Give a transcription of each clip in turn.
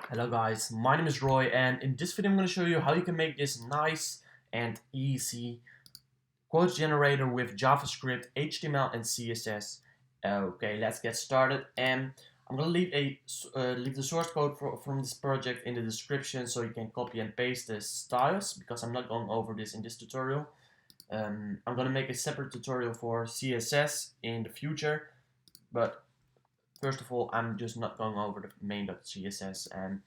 Hello guys, my name is Roy, and in this video I'm going to show you how you can make this nice and easy quotes generator with JavaScript, HTML and CSS. Okay, let's get started, and I'm going to leave the source code from this project in the description so you can copy and paste the styles, because I'm not going over this in this tutorial. I'm going to make a separate tutorial for CSS in the future, but first of all, I'm just not going over the main.css, and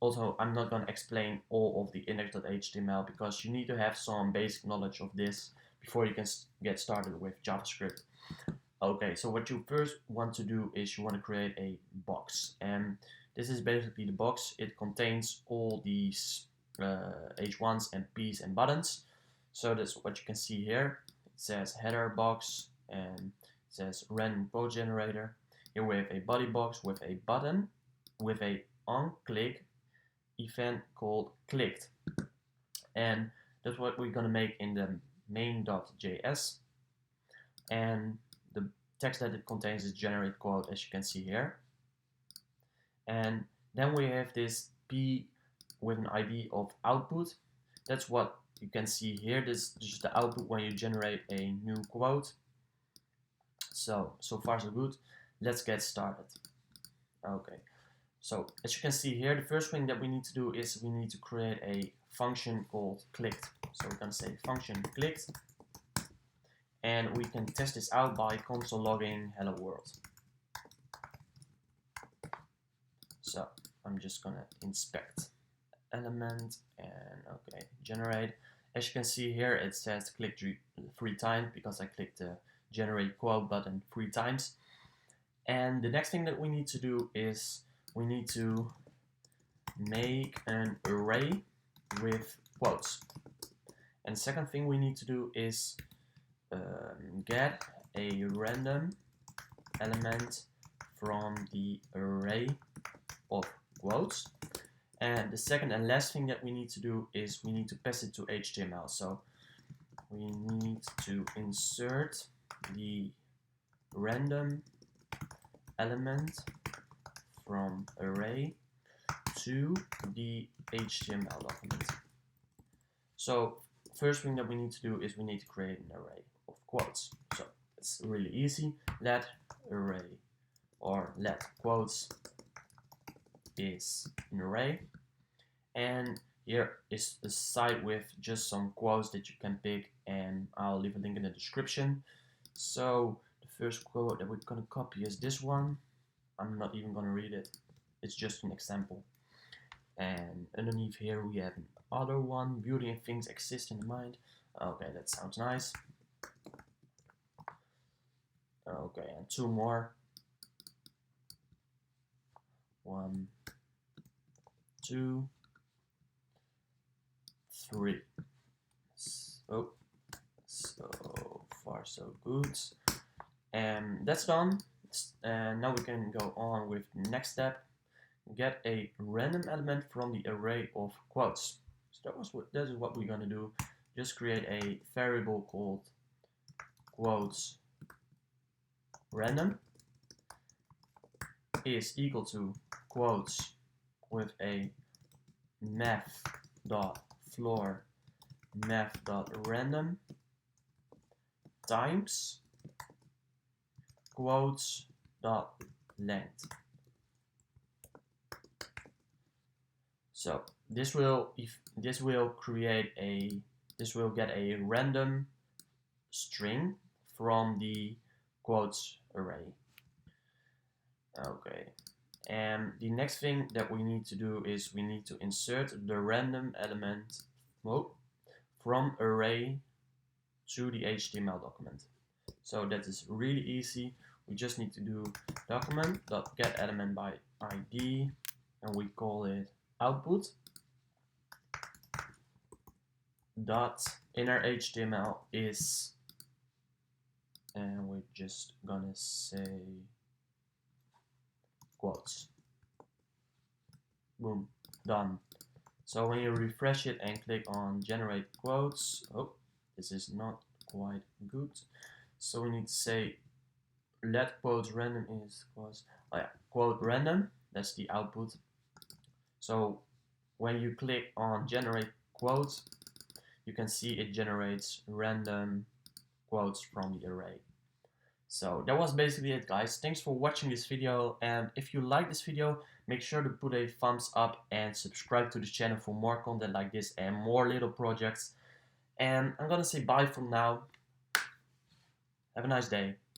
also I'm not going to explain all of the index.html because you need to have some basic knowledge of this before you can get started with JavaScript. Okay, so what you first want to do is you want to create a box, and this is basically the box. It contains all these H1s and P's and buttons. So that's what you can see here. It says header box and it says random quote generator. Here we have a body box with a button with a onClick event called clicked, and that's what we're going to make in the main.js, and the text that it contains is generate quote, as you can see here. And then we have this p with an id of output. That's what you can see here. This is the output when you generate a new quote. So far so good. Let's get started. Okay, so as you can see here, the first thing that we need to do is we need to create a function called clicked. So we're going to say function clicked, and we can test this out by console logging hello world. So I'm just going to inspect element and okay, generate. As you can see here, it says click three times because I clicked the generate quote button 3 times. And the next thing that we need to do is we need to make an array with quotes. And the second thing we need to do is get a random element from the array of quotes. And the second and last thing that we need to do is we need to pass it to HTML. So we need to insert the random element from array to the HTML document. So first thing that we need to do is we need to create an array of quotes. So it's really easy. Let array or let quotes is an array, and here is a site with just some quotes that you can pick, and I'll leave a link in the description. So the first quote that we're going to copy is this one. I'm not even going to read it. It's just an example. And underneath here we have another one. Beauty and things exist in the mind. Okay, that sounds nice. Okay, and 2 more. 1, 2, 3. So far so good. And that's done. And now we can go on with the next step. Get a random element from the array of quotes. So that is what we're going to do. Just create a variable called quotes random is equal to quotes with a math.floor math.random times quotes.length. So this will get a random string from the quotes array. Okay, and the next thing that we need to do is we need to insert the random element from array to the HTML document. So that is really easy. We just need to do document.getElement by ID, and we call it output dot inner HTML is, and we're just gonna say quotes. Boom, done. So when you refresh it and click on generate quotes, oh, this is not quite good. So we need to say let quotes random is quote random, that's the output, So when you click on generate quotes, you can see it generates random quotes from the array. So that was basically it, guys. Thanks for watching this video, and if you like this video, make sure to put a thumbs up and subscribe to the channel for more content like this and more little projects. And I'm gonna say bye from now. Have a nice day.